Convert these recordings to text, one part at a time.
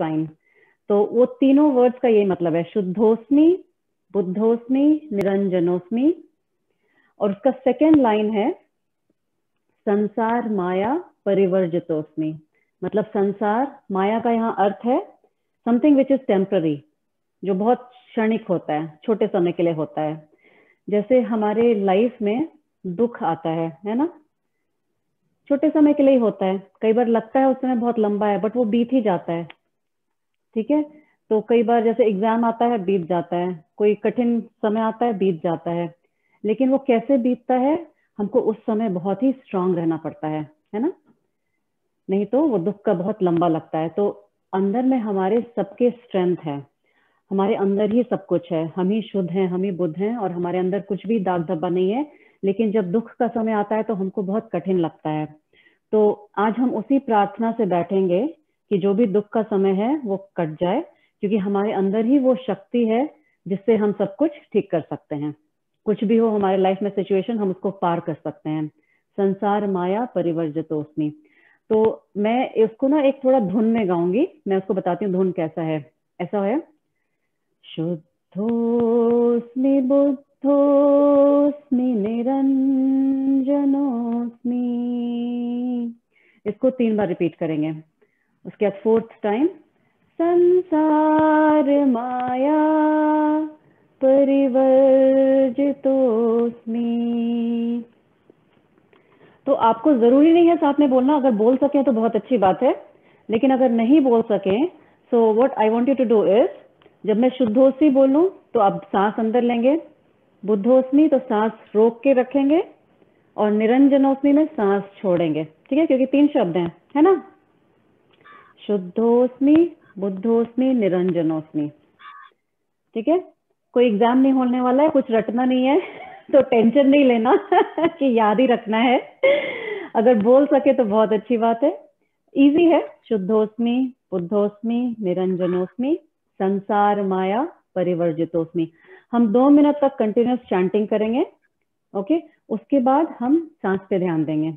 Sign. तो वो तीनों वर्ड्स का यही मतलब है, शुद्धोस्मि, बुद्धोस्मि, निरंजनोस्मि। और उसका सेकेंड लाइन है संसार माया परिवर्जितोस्मि। मतलब संसार माया का यहाँ अर्थ है समथिंग विच इज टेम्पररी, जो बहुत क्षणिक होता है, छोटे समय के लिए होता है। जैसे हमारे लाइफ में दुख आता है ना, छोटे समय के लिए ही होता है। कई बार लगता है उस समय बहुत लंबा है, बट वो बीत ही जाता है। ठीक है, तो कई बार जैसे एग्जाम आता है, बीत जाता है, कोई कठिन समय आता है, बीत जाता है। लेकिन वो कैसे बीतता है, हमको उस समय बहुत ही स्ट्रांग रहना पड़ता है ना, नहीं तो वो दुख का बहुत लंबा लगता है। तो अंदर में हमारे सबके स्ट्रेंथ है, हमारे अंदर ही सब कुछ है, हम ही शुद्ध हैं, हम ही बुद्ध हैं, और हमारे अंदर कुछ भी दाग धब्बा नहीं है। लेकिन जब दुख का समय आता है तो हमको बहुत कठिन लगता है। तो आज हम उसी प्रार्थना से बैठेंगे कि जो भी दुख का समय है वो कट जाए, क्योंकि हमारे अंदर ही वो शक्ति है जिससे हम सब कुछ ठीक कर सकते हैं। कुछ भी हो हमारे लाइफ में सिचुएशन, हम उसको पार कर सकते हैं। संसार माया परिवर्जितोस्मि। तो मैं इसको ना एक थोड़ा धुन में गाऊंगी, मैं उसको बताती हूँ धुन कैसा है। ऐसा है, शुद्धोस्मि बुद्धोस्मि निरंजनोस्मि। इसको 3 बार रिपीट करेंगे। उसके बाद फोर्थ टाइम संसार माया परिवर्जितोस्मि। तो आपको जरूरी नहीं है साथ में बोलना, अगर बोल सके तो बहुत अच्छी बात है, लेकिन अगर नहीं बोल सके, so what I want you to do is, जब मैं शुद्धोस्मि बोलूं तो आप सांस अंदर लेंगे, बुद्धोस्मि तो सांस रोक के रखेंगे, और निरंजनोस्मि में सांस छोड़ेंगे। ठीक है, क्योंकि 3 शब्द हैं, है ना, शुद्धोस्मि, बुद्धोस्मि, निरंजनोस्मि। ठीक है, कोई एग्जाम नहीं होने वाला है, कुछ रटना नहीं है तो टेंशन नहीं लेना कि याद ही रखना है। अगर बोल सके तो बहुत अच्छी बात है, इजी है। शुद्धोस्मि, बुद्धोस्मि, निरंजनोस्मि, संसार माया परिवर्जितोस्मि। हम 2 मिनट तक कंटिन्यूस चैंटिंग करेंगे। ओके, उसके बाद हम सांस पे ध्यान देंगे।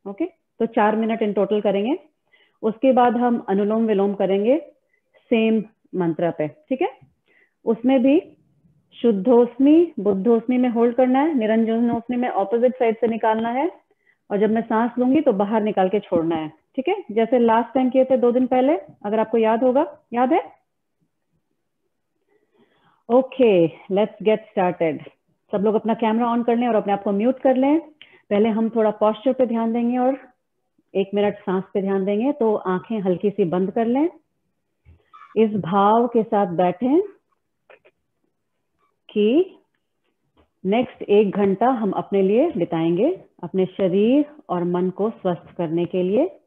ओके, तो 4 मिनट इन टोटल करेंगे। उसके बाद हम अनुलोम विलोम करेंगे सेम मंत्र पे। ठीक है, उसमें भी शुद्धोस्मि, बुद्धोस्मि में होल्ड करना है, निरंजनोस्मि में ऑपोजिट साइड से निकालना है, और जब मैं सांस लूंगी तो बाहर निकाल के छोड़ना है। ठीक है, जैसे लास्ट टाइम किए थे 2 दिन पहले, अगर आपको याद होगा, याद है? Okay, let's get started. सब लोग अपना कैमरा ऑन कर लें और अपने आप को म्यूट कर लें। पहले हम थोड़ा पॉस्चर पे ध्यान देंगे और 1 मिनट सांस पे ध्यान देंगे। तो आंखें हल्की सी बंद कर लें, इस भाव के साथ बैठें कि नेक्स्ट 1 घंटा हम अपने लिए बिताएंगे, अपने शरीर और मन को स्वस्थ करने के लिए।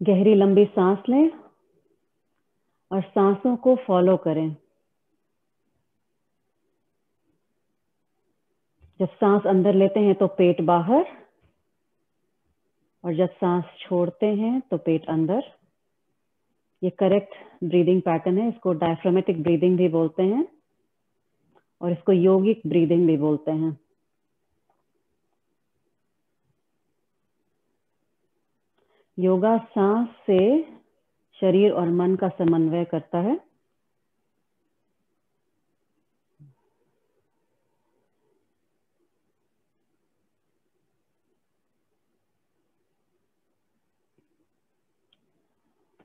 गहरी लंबी सांस लें और सांसों को फॉलो करें। जब सांस अंदर लेते हैं तो पेट बाहर, और जब सांस छोड़ते हैं तो पेट अंदर। ये करेक्ट ब्रीदिंग पैटर्न है, इसको डायफ्रामेटिक ब्रीदिंग भी बोलते हैं, और इसको योगिक ब्रीदिंग भी बोलते हैं। योगा सांस से शरीर और मन का समन्वय करता है।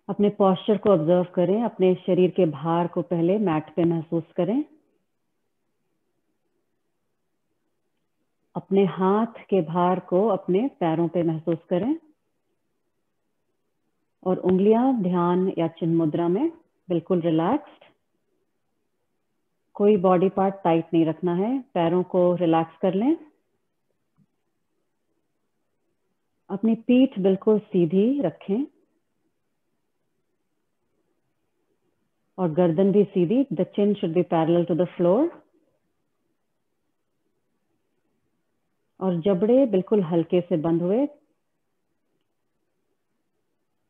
अपने पोस्चर को ऑब्जर्व करें, अपने शरीर के भार को पहले मैट पे महसूस करें, अपने हाथ के भार को अपने पैरों पे महसूस करें, और उंगलियां ध्यान या चिन्ह मुद्रा में बिल्कुल रिलैक्स्ड। कोई बॉडी पार्ट टाइट नहीं रखना है, पैरों को रिलैक्स कर लें। अपनी पीठ बिल्कुल सीधी रखें और गर्दन भी सीधी। The chin should be parallel to the floor, और जबड़े बिल्कुल हल्के से बंद हुए,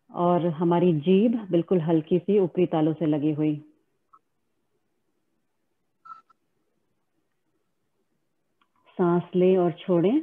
और हमारी जीभ बिल्कुल हल्की सी ऊपरी तालू से लगी हुई। सांस लें और छोड़ें।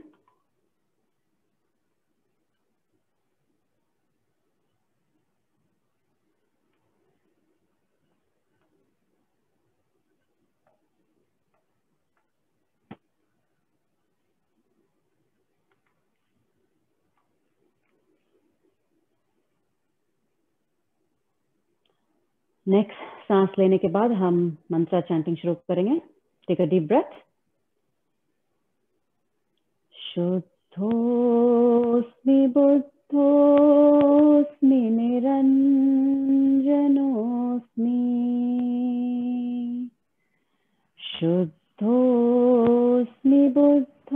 नेक्स्ट सांस लेने के बाद हम मंत्र चैंटिंग शुरू करेंगे। Take a deep breath. शुद्धोस्मि बुद्धोस्मि निरंजनोस्मि। शुद्धोस्मि बुद्धोस्मि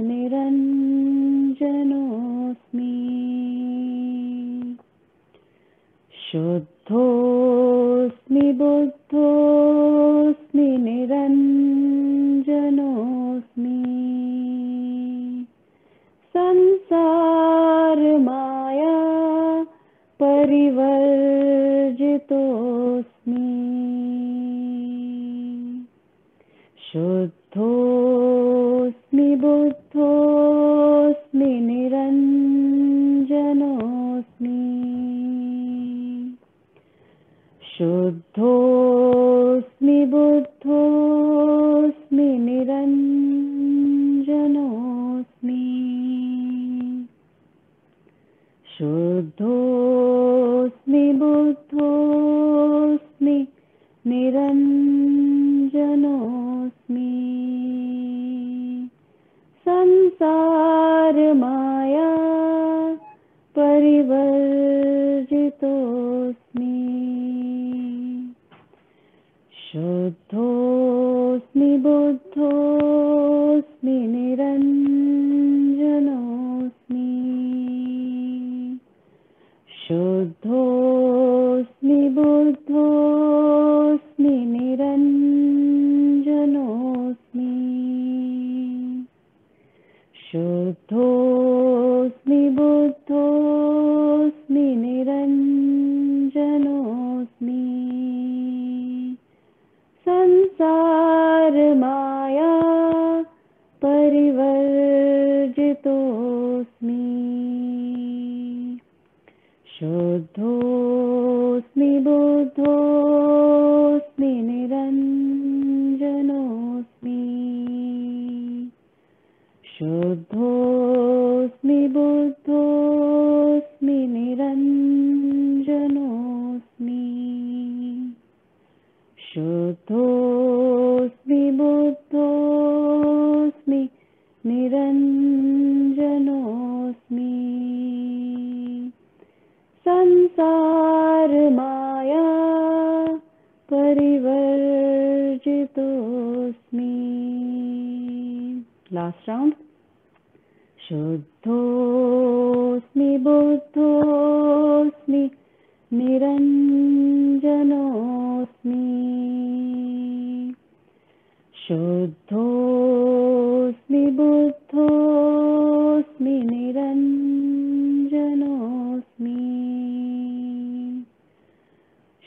निरंजनोस्मि। शुद्धोस्मि बुद्धोस्मि निरंजनोस्मि। संसार माया परिवर्जितोस्मि। शुद्धोस्मि बुद्धोस्मि निरंजनोस्मि। शुद्धोस्मि बुद्धोस्मि निरंजनोस्मि। शुद्धोस्मि बुद्धोस्मि निरंजनोस्मि। संसार माया परिवर्जितोस्मि। शुद्धोस्मि बुद्धोस्मि निरंजनोस्मि। शुद्धोस्मि बुद्धोस्मि निरंजनोस्मि। शुद्धोस्मि बुद्धोस्मि निरंजनोस्मि। संसार माया परिवर्जितोस्मि। शुद्धोस्मि बुद्धोस्मि निरंजनोस्मि। शुद्धोस्मि बुद्धोस्मि निरंजनोस्मि। शुद्धोस्मि बुद्धोस्मि निरंजनोस्मि। संसार माया परिवर्जितोस्मि। Last round. शुद्धोस्मि बुद्धोस्मि निरंजनोस्मि। शुद्धोस्मि बुद्धोस्मि निरंजनोस्मि।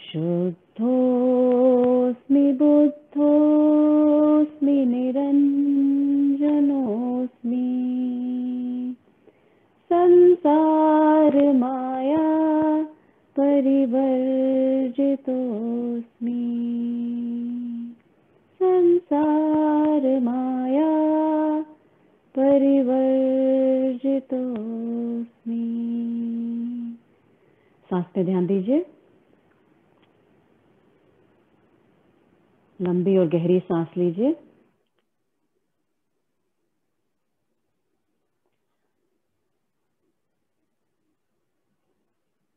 शुद्धोस्मि बुद्धोस्मि निरंजनोस्मि। संसार माया परिवर्जितोस्मि। संसार माया परिवर्जितोस्मि। सांस पे ध्यान दीजिए। लंबी और गहरी सांस लीजिए।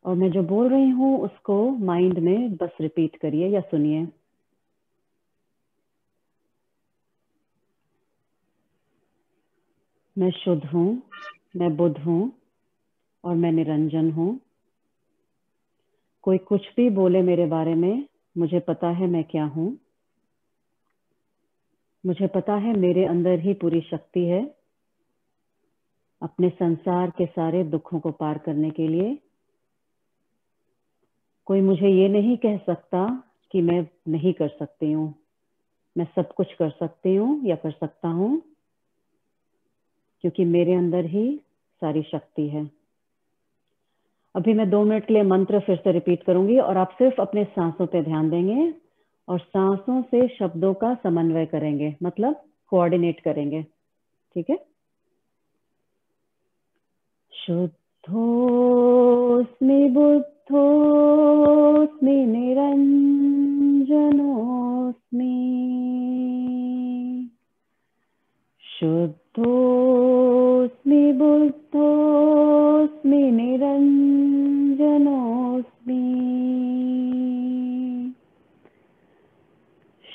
और मैं जो बोल रही हूं उसको माइंड में बस रिपीट करिए या सुनिए। मैं शुद्ध हूं, मैं बुद्ध हूं और मैं निरंजन हूं। कोई कुछ भी बोले मेरे बारे में, मुझे पता है मैं क्या हूं। मुझे पता है मेरे अंदर ही पूरी शक्ति है अपने संसार के सारे दुखों को पार करने के लिए। कोई मुझे ये नहीं कह सकता कि मैं नहीं कर सकती हूँ। मैं सब कुछ कर सकती हूँ या कर सकता हूँ, क्योंकि मेरे अंदर ही सारी शक्ति है। अभी मैं 2 मिनट के लिए मंत्र फिर से रिपीट करूंगी और आप सिर्फ अपने सांसों पे ध्यान देंगे और सांसों से शब्दों का समन्वय करेंगे, मतलब कोऑर्डिनेट करेंगे। ठीक है। शुद्धोस्मि बुद्धोस्मि बुद्धोऽस्मि निरञ्जनोऽस्मि शुद्धोऽस्मि बुद्धोऽस्मि निरञ्जनोऽस्मि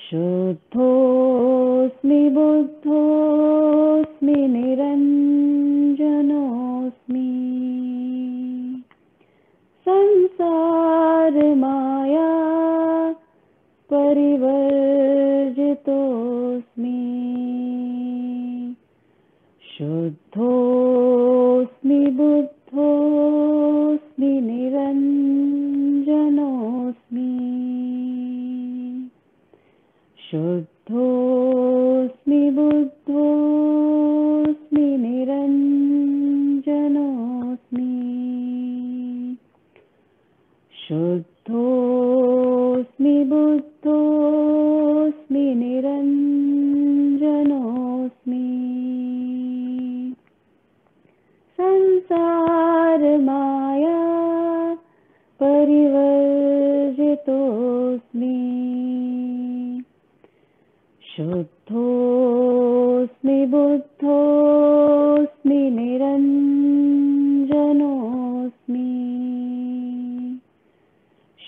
शुद्धोऽस्मि बुद्धोऽस्मि निरञ्जनोऽस्मि संसार माया परिवर्जितोऽस्मि शुद्धोऽस्मि बुद्धोऽस्मि निरञ्जनोऽस्मि शुद्धोऽस्मि बुद्धोऽस्मि निरञ्जनोऽस्मि शुद्धोऽस्मि बुद्धोऽस्मि निरञ्जनोऽस्मि संसार माया परिवर्जितोऽस्मि शुद्धोऽस्मि बुद्धोऽस्मि निरञ्जनोऽस्मि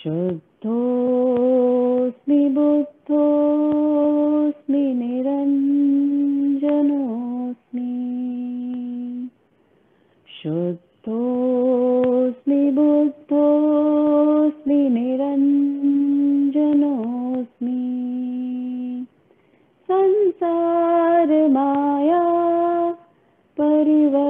शुद्धोऽस्मि बुद्धोऽस्मि निरञ्जनोऽस्मि शुद्धोऽस्मि बुद्धोऽस्मि निरञ्जनोऽस्मि संसार माया परिवर्जितोऽस्मि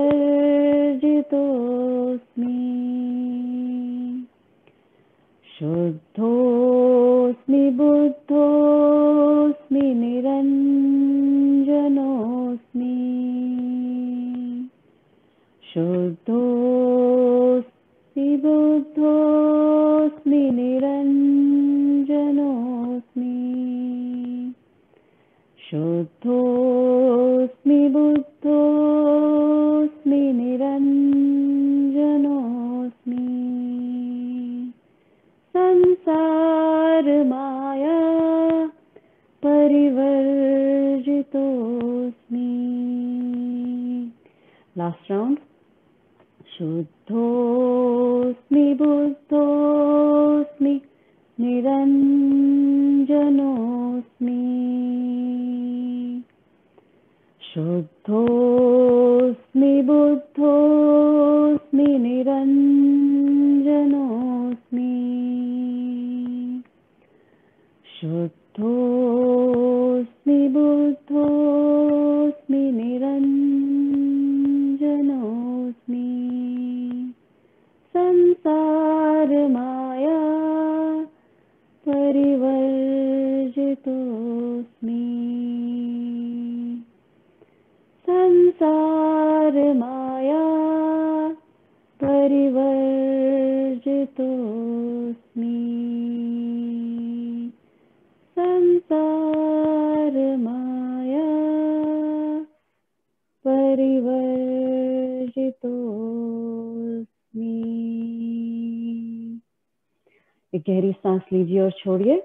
शुद्धोऽस्मि बुद्धोऽस्मि निरञ्जनोऽस्मि शुद्धोऽस्मि बुद्धोऽस्मि निरञ्जनोऽस्मि शुद्धोऽस्मि बुद्धोऽस्मि निरञ्जनोऽस्मि संसार माया परिवर्जितोऽस्मि लास्ट राउंड शुद्धोऽस्मि बुद्धोऽस्मि निरञ्जनोऽस्मि शुद्धोऽस्मि बुद्धोऽस्मि निरञ्जनोऽस्मि शुद्धोऽस्मि बुद्धोऽस्मि निरञ्जनोऽस्मि संसार माया परिवर्जितोऽस्मि संसार माया परिवर्जितोऽस्मि संसार माया परिवर्जितोऽस्मि। एक गहरी सांस लीजिए और छोड़िए।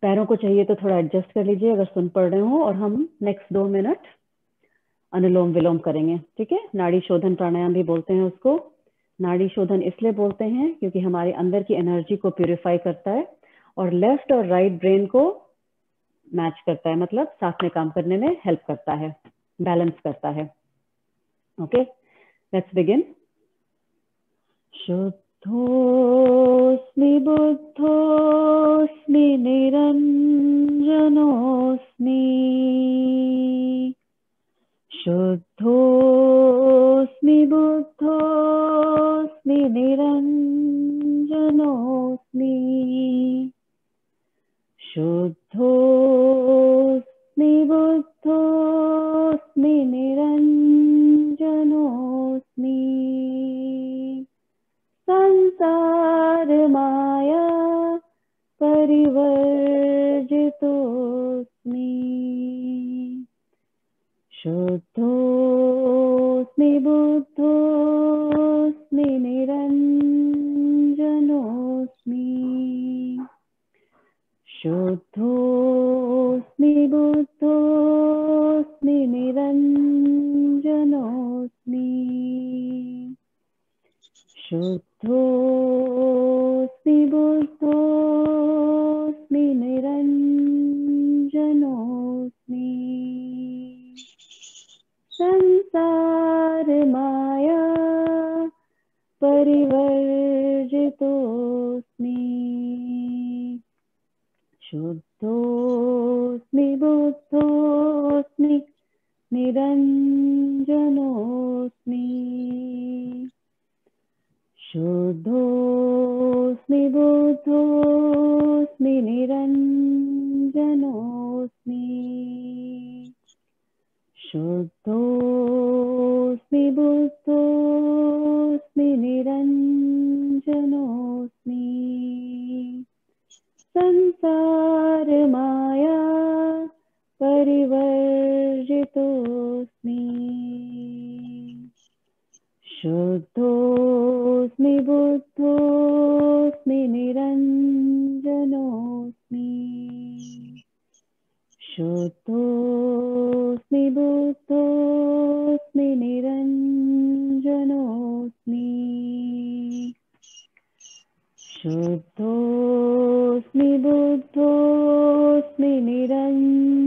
पैरों को चाहिए तो थोड़ा एडजस्ट कर लीजिए अगर सुन पड़ रहे हो, और हम नेक्स्ट 2 मिनट अनुलोम विलोम करेंगे, ठीक है। नाड़ी शोधन प्राणायाम भी बोलते हैं उसको। नाड़ी शोधन इसलिए बोलते हैं क्योंकि हमारे अंदर की एनर्जी को प्यूरिफाई करता है और लेफ्ट और राइट ब्रेन को मैच करता है, मतलब साथ में काम करने में हेल्प करता है, बैलेंस करता है। Okay, let's begin. शुद्धोऽस्मि बुद्धोऽस्मि निरञ्जनोऽस्मि शुद्धोऽस्मि बुद्धोऽस्मि निरञ्जनोऽस्मि शुद्धोऽस्मि बुद्धोऽस्मि निरञ्जनोऽस्मि संसार माया परिवर्जितोऽस्मि शुद्धोऽस्मि बुद्धोऽस्मि निरञ्जनोऽस्मि शुद्धोऽस्मि बुद्धोऽस्मि निरञ्जनोऽस्मि संसार माया परिवर्जितोऽस्मि शुद्धोऽस्मि बुद्धोऽस्मि निरञ्जनोऽस्मि शुद्धोऽस्मि बुद्धोऽस्मि निरञ्जनोऽस्मि शुद्धोऽस्मि बुद्धोऽस्मि निरञ्जनोऽस्मि संसार माया परिवर्जितोऽस्मि शुद्धोऽस्मि बुद्धोऽस्मि निरञ्जनोऽस्मि शुद्धोऽस्मि बुद्धोऽस्मि निरञ्जनोऽस्मि शुद्धोऽस्मि बुद्धोऽस्मि निरञ्जनोऽस्मि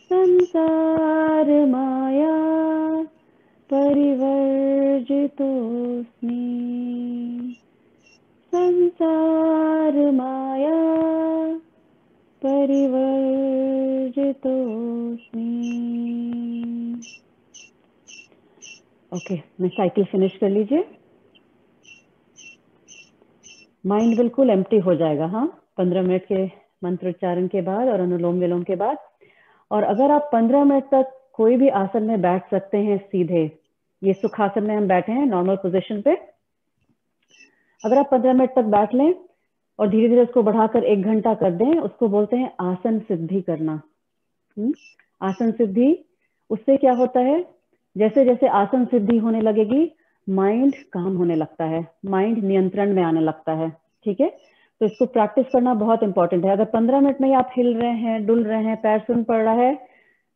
संसार माया परिवर्जितोऽस्मि संसार माया परिवर्जितोऽस्मि। ओके, मैं साइकिल फिनिश कर लीजिए। माइंड बिल्कुल एम्प्टी हो जाएगा, हाँ, 15 मिनट के मंत्रोच्चारण के बाद और अनुलोम विलोम के बाद। और अगर आप 15 मिनट तक कोई भी आसन में बैठ सकते हैं सीधे, ये सुखासन में हम बैठे हैं नॉर्मल पोजीशन पे, अगर आप 15 मिनट तक बैठ लें और धीरे धीरे उसको बढ़ाकर 1 घंटा कर दें, उसको बोलते हैं आसन सिद्धि करना। आसन सिद्धि, उससे क्या होता है, जैसे जैसे आसन सिद्धि होने लगेगी माइंड काम होने लगता है, माइंड नियंत्रण में आने लगता है। ठीक है, तो इसको प्रैक्टिस करना बहुत इंपॉर्टेंट है। अगर 15 मिनट में ही आप हिल रहे हैं, डुल रहे हैं, पैर सुन पड़ रहा है,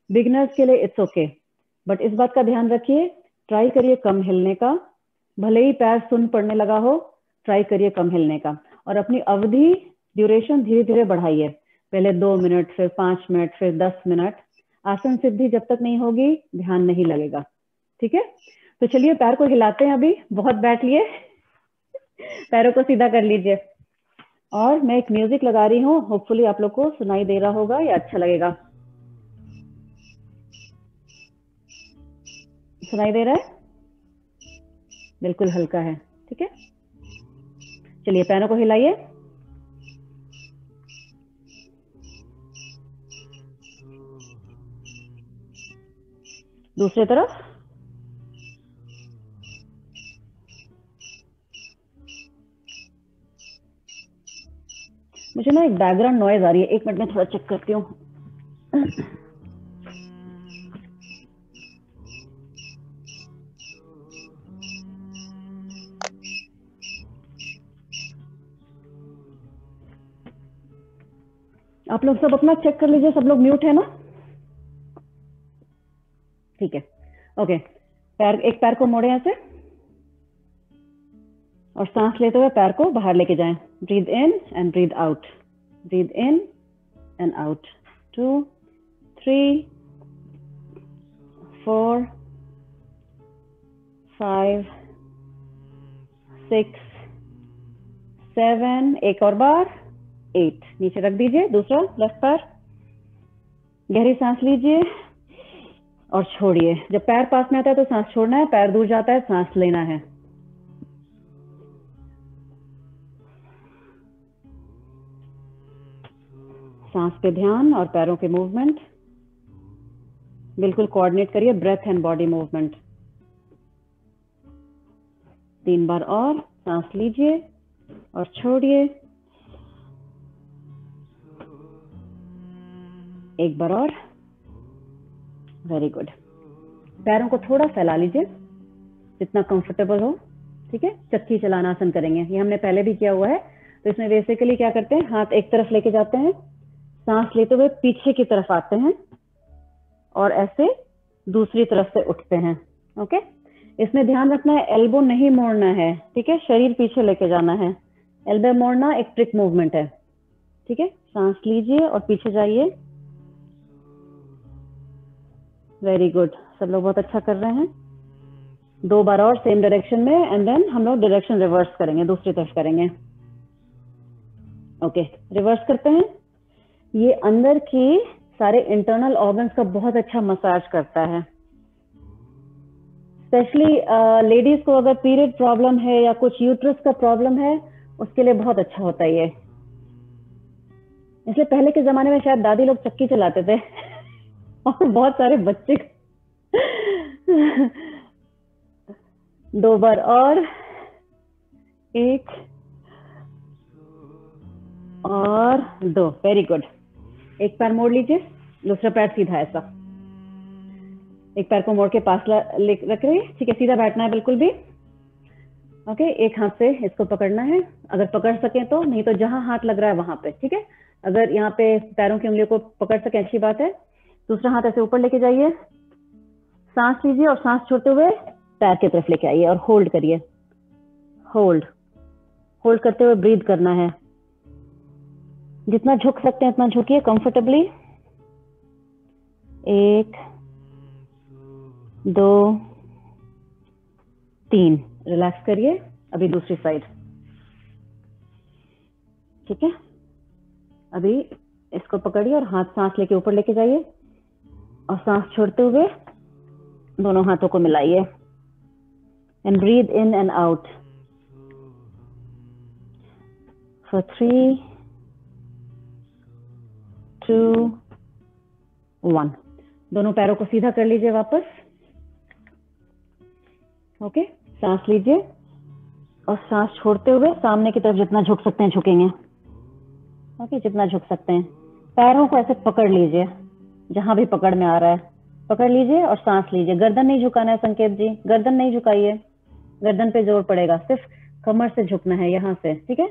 बिगिनर्स के लिए इट्स ओके, बट इस बात का ध्यान रखिए, ट्राई करिए कम हिलने का। भले ही पैर सुन पड़ने लगा हो, ट्राई करिए कम हिलने का। और अपनी अवधि, ड्यूरेशन धीरे धीरे बढ़ाइए, पहले 2 मिनट, फिर 5 मिनट, फिर 10 मिनट। आसन सिद्धि जब तक नहीं होगी ध्यान नहीं लगेगा। ठीक है, तो चलिए पैर को हिलाते हैं। अभी बहुत बैठ लिए, पैरों को सीधा कर लीजिए। और मैं एक म्यूजिक लगा रही हूँ, होपफुली आप लोग को सुनाई दे रहा होगा या अच्छा लगेगा। सुनाई दे रहा है? बिल्कुल हल्का है। ठीक है, चलिए पैरों को हिलाइए। दूसरी तरफ। मुझे ना एक बैकग्राउंड नॉइज आ रही है, 1 मिनट में थोड़ा चेक करती हूँ। आप लोग सब अपना चेक कर लीजिए, सब लोग म्यूट है ना? ठीक है, ओके। एक पैर को मोड़े ऐसे और सांस लेते हुए पैर को बाहर लेके जाएं। Breathe in and breathe out, breathe in and out. 2 3 4 5 6 7, एक और बार, 8। नीचे रख दीजिए दूसरा लेफ्ट पैर। गहरी सांस लीजिए और छोड़िए। जब पैर पास में आता है तो सांस छोड़ना है, पैर दूर जाता है सांस लेना है। सांस पे ध्यान और पैरों के मूवमेंट बिल्कुल कोऑर्डिनेट करिए, ब्रेथ एंड बॉडी मूवमेंट। 3 बार और सांस लीजिए और छोड़िए। 1 बार और। Very good. पैरों को थोड़ा फैला लीजिए जितना कंफर्टेबल हो। ठीक है, चक्की चलाना आसन करेंगे, ये हमने पहले भी किया हुआ है। तो इसमें बेसिकली क्या करते हैं, हाथ एक तरफ लेके जाते हैं, सांस लेते हुए पीछे की तरफ आते हैं और ऐसे दूसरी तरफ से उठते हैं। ओके, इसमें ध्यान रखना है एल्बो नहीं मोड़ना है, ठीक है, शरीर पीछे लेके जाना है। एल्बो मोड़ना एक ट्रिक मूवमेंट है, ठीक है। सांस लीजिए और पीछे जाइए। वेरी गुड, सब लोग बहुत अच्छा कर रहे हैं। 2 बार और सेम डायरेक्शन में, एंड देन हम लोग डायरेक्शन रिवर्स करेंगे, दूसरी तरफ करेंगे। ओके, रिवर्स करते हैं। ये अंदर की सारे इंटरनल ऑर्गन्स का बहुत अच्छा मसाज करता है। स्पेशली लेडीज को अगर पीरियड प्रॉब्लम है या कुछ यूट्रस का प्रॉब्लम है, उसके लिए बहुत अच्छा होता है ये। इसलिए पहले के जमाने में शायद दादी लोग चक्की चलाते थे और बहुत सारे बच्चे 2 बार और, 1 और 2। Very good. एक पैर मोड़ लीजिए, दूसरा पैर सीधा ऐसा, एक पैर को मोड़ के पास रख रही है, ठीक है। सीधा बैठना है बिल्कुल भी। ओके, एक हाथ से इसको पकड़ना है, अगर पकड़ सके तो, नहीं तो जहां हाथ लग रहा है वहां पे, ठीक है। अगर यहाँ पे पैरों की उंगलियों को पकड़ सके अच्छी बात है। दूसरा हाथ ऐसे ऊपर लेके जाइए, सांस लीजिए और सांस छोड़ते हुए पैर की तरफ लेके आइए और होल्ड करिए। होल्ड, होल्ड करते हुए ब्रीथ करना है। जितना झुक सकते हैं उतना झुकिए कंफर्टेबली। 1 2 3, रिलैक्स करिए। अभी दूसरी साइड, ठीक है। अभी इसको पकड़िए और हाथ सांस लेके ऊपर लेके जाइए और सांस छोड़ते हुए दोनों हाथों को मिलाइए and breathe in and out for 3 2 1। दोनों पैरों को सीधा कर लीजिए वापस। ओके, सांस लीजिए और सांस छोड़ते हुए सामने की तरफ जितना झुक सकते हैं झुकेंगे। ओके, जितना झुक सकते हैं। पैरों को ऐसे पकड़ लीजिए, जहां भी पकड़ में आ रहा है पकड़ लीजिए और सांस लीजिए। गर्दन नहीं झुकाना है संकेत जी, गर्दन नहीं झुकाइए, गर्दन पे जोर पड़ेगा, सिर्फ कमर से झुकना है यहां से, ठीक है।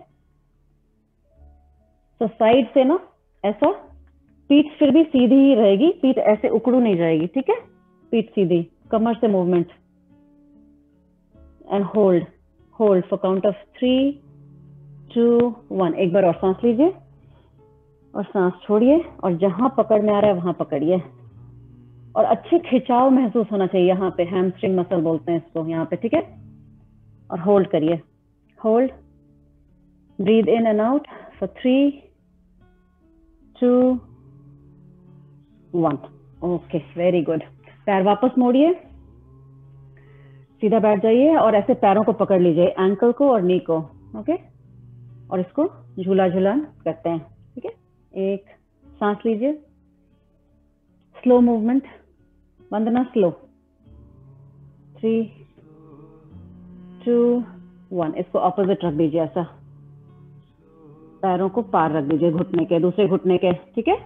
तो साइड से ना ऐसा, पीठ फिर भी सीधी ही रहेगी, पीठ ऐसे उकड़ू नहीं जाएगी, ठीक है। पीठ सीधी, कमर से movement and hold, hold for count of 3 2 1। एक बार और सांस लीजिए और सांस छोड़िए और जहां पकड़ में आ रहा है वहां पकड़िए और अच्छे खिंचाव महसूस होना चाहिए यहाँ पे, हैमस्ट्रिंग मसल बोलते हैं इसको यहाँ पे, ठीक है। और होल्ड करिए, hold, breathe in and out for 3 2 1। Okay, very good. पैर वापस मोड़िए, सीधा बैठ जाइए और ऐसे पैरों को पकड़ लीजिए, एंकल को और नी को, ओके। और इसको झूला झूला करते हैं, ठीक है। एक सांस लीजिए, स्लो मूवमेंट, वंदना स्लो। 3 2 1। इसको ऑपोजिट रख दीजिए, ऐसा पैरों को पार रख दीजिए घुटने के, दूसरे घुटने के, ठीक है।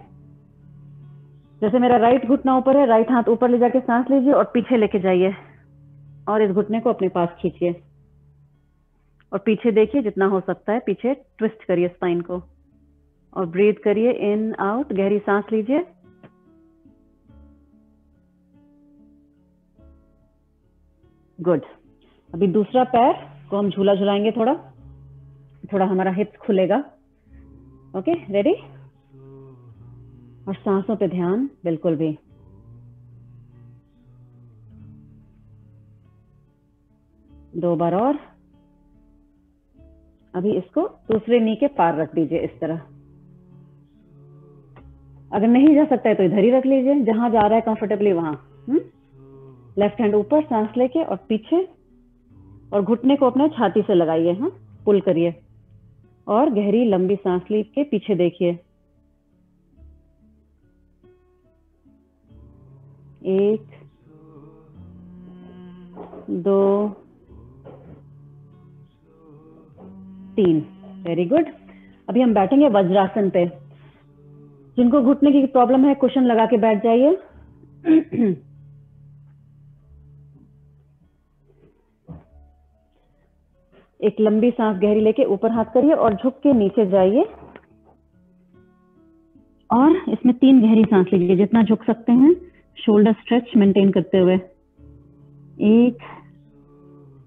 जैसे मेरा राइट घुटना ऊपर है, राइट हाथ ऊपर ले जाके सांस लीजिए और पीछे लेके जाइए और इस घुटने को अपने पास खींचिए और पीछे देखिए, जितना हो सकता है पीछे ट्विस्ट करिए स्पाइन को और ब्रीथ करिए इन आउट। गहरी सांस लीजिए, गुड। अभी दूसरा पैर को हम झूला झुलाएंगे, थोड़ा थोड़ा हमारा हिप्स खुलेगा। Okay, ready. और सांसों पे ध्यान बिल्कुल भी। दो बार और। अभी इसको दूसरे नी के पार रख दीजिए इस तरह। अगर नहीं जा सकता है तो इधर ही रख लीजिए, जहां जा रहा है कंफर्टेबली वहां। लेफ्ट हैंड ऊपर, सांस लेके और पीछे, और घुटने को अपने छाती से लगाइए, हाँ, पुल करिए और गहरी लंबी सांस लेके पीछे देखिए। 1 2 3। Very good. अभी हम बैठेंगे वज्रासन पे। जिनको घुटने की प्रॉब्लम है कुशन लगा के बैठ जाइए। एक लंबी सांस गहरी लेके ऊपर हाथ करिए और झुक के नीचे जाइए और इसमें 3 गहरी सांस लीजिए, जितना झुक सकते हैं, शोल्डर स्ट्रेच मेंटेन करते हुए। 1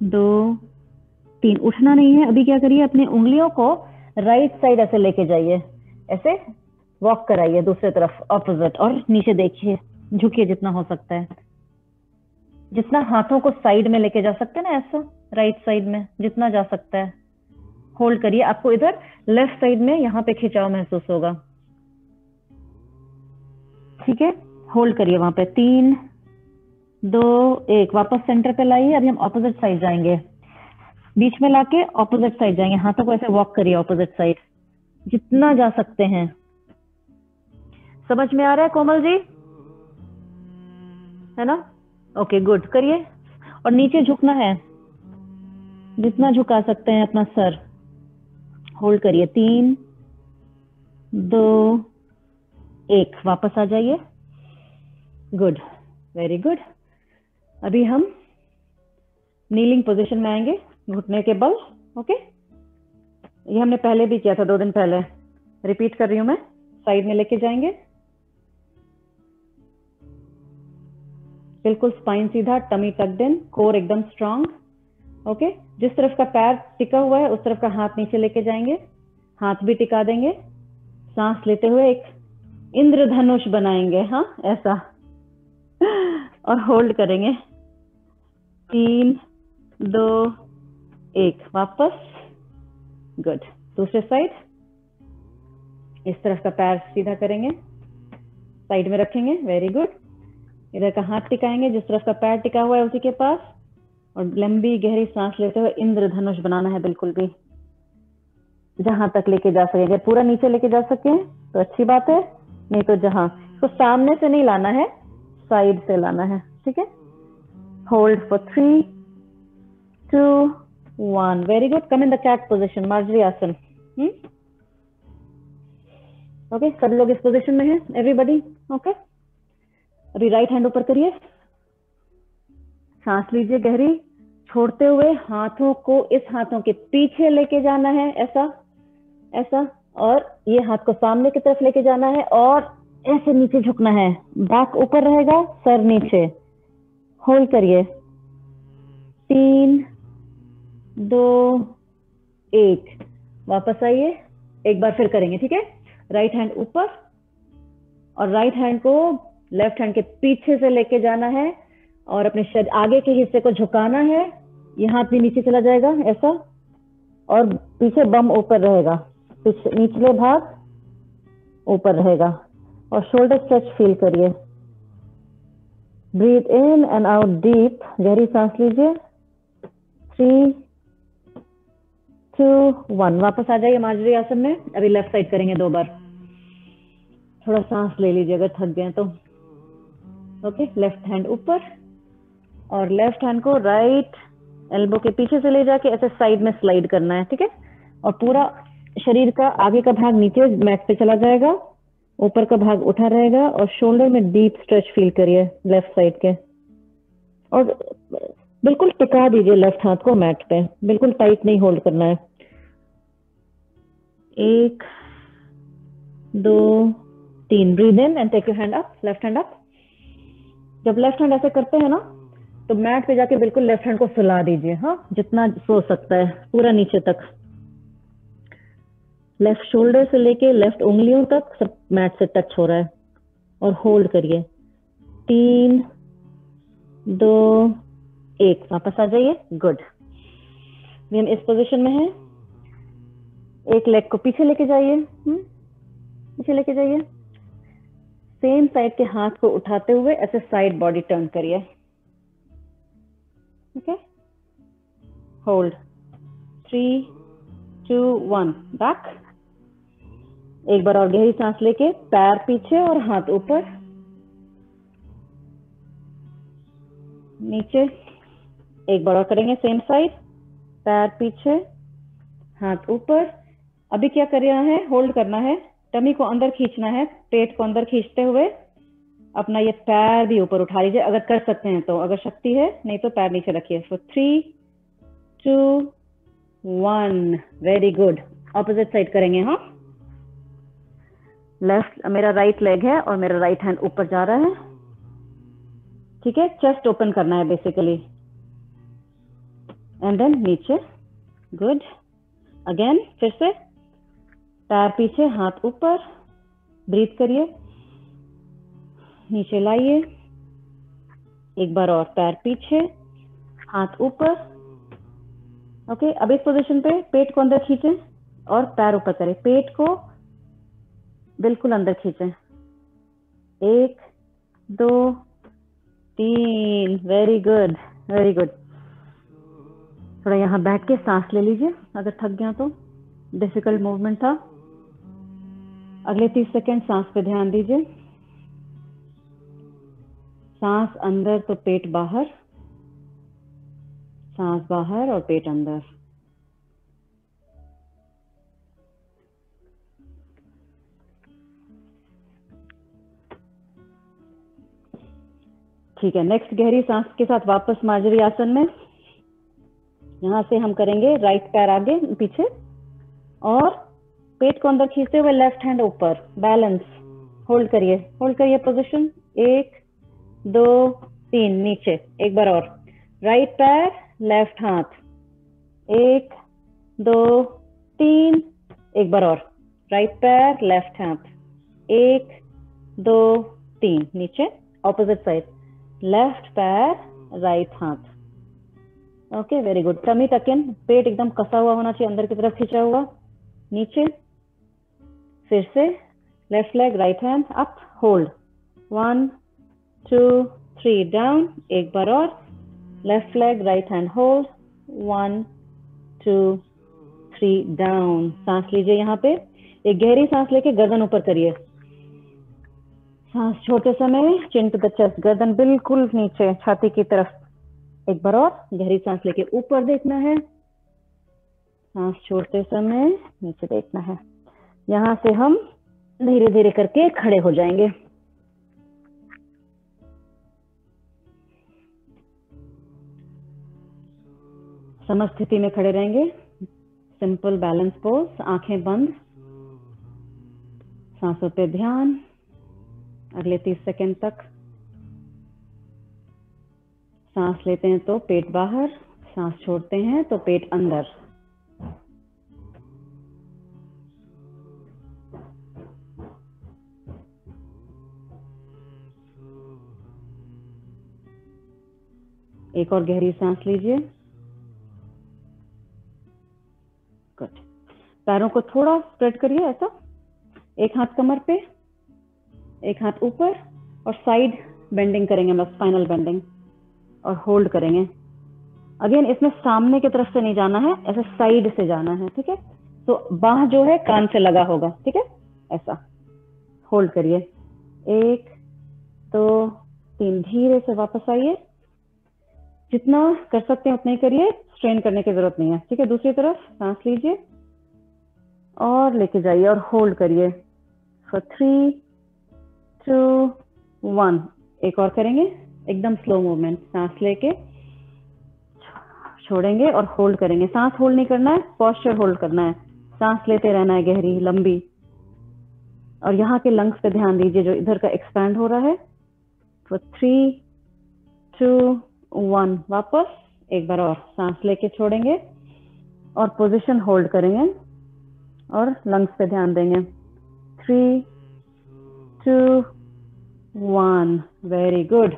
2 3। उठना नहीं है। अभी क्या करिए, अपनी उंगलियों को राइट साइड ऐसे लेके जाइए, ऐसे वॉक कराइए दूसरे तरफ ऑपोजिट, और नीचे देखिए, झुकिए जितना हो सकता है, जितना हाथों को साइड में लेके जा सकते हैं ना, ऐसा राइट साइड में जितना जा सकता है होल्ड करिए। आपको इधर लेफ्ट साइड में यहाँ पे खिंचाव महसूस होगा, ठीक है। होल्ड करिए वहां पे। 3 2 1। वापस सेंटर पे लाइए। अभी हम ऑपोजिट साइड जाएंगे, बीच में लाके ऑपोजिट साइड जाएंगे। हाथों को ऐसे वॉक करिए ऑपोजिट साइड जितना जा सकते हैं। समझ में आ रहा है कोमल जी, है ना? Okay good. करिए। और नीचे झुकना है, जितना झुका सकते हैं अपना सर। होल्ड करिए। 3 2 1। वापस आ जाइए। Good, very good. अभी हम नीलिंग पोजीशन में आएंगे, घुटने के बल। ओके, ये हमने पहले भी किया था 2 दिन पहले, रिपीट कर रही हूं मैं। साइड में लेके जाएंगे, बिल्कुल स्पाइन सीधा, टमी टक्ड इन, कोर एकदम स्ट्रांग। ओके, जिस तरफ का पैर टिका हुआ है उस तरफ का हाथ नीचे लेके जाएंगे, हाथ भी टिका देंगे। सांस लेते हुए एक इंद्रधनुष बनाएंगे, हाँ ऐसा, और होल्ड करेंगे। 3 2 1। वापस। गुड। दूसरे साइड, इस तरफ का पैर सीधा करेंगे, साइड में रखेंगे। Very good. इधर का हाथ टिकाएंगे, जिस तरफ का पैर टिका हुआ है उसी के पास, और लंबी गहरी सांस लेते हुए इंद्रधनुष बनाना है। बिल्कुल भी जहां तक लेके जा सके, अगर पूरा नीचे लेके जा सके तो अच्छी बात है, नहीं तो जहां, तो सामने से नहीं लाना है, साइड से लाना है, ठीक है। Hold for 3 2 1। Very good. Come in the cat position, मार्जरी आसन। ओके, सब लोग इस पोजिशन में हैं, एवरीबॉडी। ओके, अभी राइट हैंड ऊपर करिए, सांस लीजिए गहरी, छोड़ते हुए हाथों को इस हाथों के पीछे लेके जाना है, ऐसा ऐसा, और ये हाथ को सामने की तरफ लेके जाना है, और ऐसे नीचे झुकना है। बैक ऊपर रहेगा, सर नीचे। होल्ड करिए। 3 2 1। वापस आइए, एक बार फिर करेंगे, ठीक है। राइट हैंड ऊपर, और राइट हैंड को लेफ्ट हैंड के पीछे से लेके जाना है, और अपने शरीर आगे के हिस्से को झुकाना है। ये हाथ भी नीचे चला जाएगा, ऐसा, और पीछे बम ऊपर रहेगा, निचले भाग ऊपर रहेगा, और शोल्डर स्ट्रेच फील करिए। Breathe in and out deep, गहरी सांस लीजिए। 3 2 1। वापस आ जाइए मार्जरी आसन में। अभी लेफ्ट साइड करेंगे 2 बार। थोड़ा सांस ले लीजिए अगर थक गए तो। ओके, लेफ्ट हैंड ऊपर, और लेफ्ट हैंड को राइट एल्बो के पीछे से ले जाके ऐसे साइड में स्लाइड करना है, ठीक है। और पूरा शरीर का आगे का भाग नीचे मैट पे चला जाएगा, ऊपर का भाग उठा रहेगा, और शोल्डर में डीप स्ट्रेच फील करिए लेफ्ट साइड के, और बिल्कुल टिका दीजिए लेफ्ट हाथ को मैट पे, बिल्कुल टाइट नहीं होल्ड करना है। 1 2 3। Breathe in and take your hand up, left hand up. जब लेफ्ट हैंड ऐसे करते हैं ना, तो मैट पे जाके बिल्कुल लेफ्ट हैंड को फैला दीजिए, हाँ जितना सो सकता है, पूरा नीचे तक। लेफ्ट शोल्डर से लेके लेफ्ट उंगलियों तक सब मैट से टच हो रहा है, और होल्ड करिए। 3 2 1। वापस आ जाइए। गुड। हम इस पोजीशन में हैं। एक लेग को पीछे लेके जाइए, पीछे लेके जाइए। सेम साइड के हाथ को उठाते हुए ऐसे साइड बॉडी टर्न करिए, ओके। होल्ड। 3 2 1। बैक। एक बार और गहरी सांस लेके, पैर पीछे और हाथ ऊपर, नीचे। एक बार और करेंगे सेम साइड, पैर पीछे, हाथ ऊपर। अभी क्या कर रहा है, होल्ड करना है, टमी को अंदर खींचना है, पेट को अंदर खींचते हुए अपना ये पैर भी ऊपर उठा लीजिए अगर कर सकते हैं तो, अगर शक्ति है, नहीं तो पैर नीचे रखिए। सो 3 2 1। Very good. ऑपोजिट साइड करेंगे, हाँ। लेफ्ट, मेरा राइट लेग है और मेरा राइट हैंड ऊपर जा रहा है, ठीक है। चेस्ट ओपन करना है बेसिकली। एंड देन नीचे, गुड। अगेन फिर से पैर पीछे, हाथ ऊपर, ब्रीथ करिए, नीचे लाइए, एक बार और पैर पीछे, हाथ ऊपर। ओके, अब इस पोजीशन पे पेट को अंदर खींचें और पैर ऊपर करें, पेट को बिल्कुल अंदर खींचें, 1 2 3, वेरी गुड वेरी गुड। थोड़ा यहाँ बैठ के सांस ले लीजिए, अगर थक गया तो, डिफिकल्ट मूवमेंट था। अगले 30 सेकेंड सांस पे ध्यान दीजिए, सांस अंदर तो पेट बाहर, सांस बाहर और पेट अंदर। ठीक है, नेक्स्ट गहरी सांस के साथ वापस मार्जरी आसन में। यहाँ से हम करेंगे राइट पैर आगे पीछे और पेट को अंदर खींचते हुए लेफ्ट हैंड ऊपर, बैलेंस। होल्ड करिए पोजीशन, 1 2 3, नीचे, एक बार और, राइट पैर लेफ्ट हाथ, 1 2 3, एक बार और, राइट पैर लेफ्ट हाथ, 1 2 3, नीचे, ऑपोजिट साइड, लेफ्ट पैर राइट हाथ। Okay, very good. Tummy tuck in, पेट एकदम कसा हुआ होना चाहिए, अंदर की तरफ खींचा हुआ, नीचे, फिर से left leg right hand up, hold, 1 2 3, down, एक बार और, left leg right hand hold, 1 2 3, down. सांस लीजिए, यहाँ पे एक गहरी सांस लेके गर्दन ऊपर करिए, सांस छोड़ते समय चिन टू द चेस्ट, गर्दन बिल्कुल नीचे छाती की तरफ, एक बार और, गहरी सांस लेके ऊपर देखना है, सांस छोड़ते समय नीचे देखना है। यहाँ से हम धीरे धीरे करके खड़े हो जाएंगे। समस्थिति में खड़े रहेंगे, सिंपल बैलेंस पोज, आंखें बंद, सांसों पे ध्यान अगले 30 सेकेंड तक। सांस लेते हैं तो पेट बाहर, सांस छोड़ते हैं तो पेट अंदर। एक और गहरी सांस लीजिए, गुड। पैरों को थोड़ा स्प्रेड करिए, ऐसा, एक हाथ कमर पे, एक हाथ ऊपर, और साइड बेंडिंग करेंगे, मतलब स्पाइनल बेंडिंग, और होल्ड करेंगे। अगेन इसमें सामने की तरफ से नहीं जाना है, ऐसे साइड से जाना है, ठीक है। तो बाह जो है कान से लगा होगा, ठीक है, ऐसा होल्ड करिए, 1 2 3, धीरे से वापस आइए, जितना कर सकते हैं उतना ही करिए, स्ट्रेन करने की जरूरत नहीं है, ठीक है। दूसरी तरफ सांस लीजिए और लेके जाइए और होल्ड करिए फॉर 3 2 1। एक और करेंगे, एकदम स्लो मूवमेंट, सांस लेके छोड़ेंगे और होल्ड करेंगे। सांस होल्ड नहीं करना है, पोस्चर होल्ड करना है, सांस लेते रहना है गहरी लंबी, और यहाँ के लंग्स पे ध्यान दीजिए जो इधर का एक्सपैंड हो रहा है। फॉर 3 2 1, वापस एक बार और, सांस लेके छोड़ेंगे और पोजीशन होल्ड करेंगे और लंग्स पे ध्यान देंगे। 3 2 1, वेरी गुड।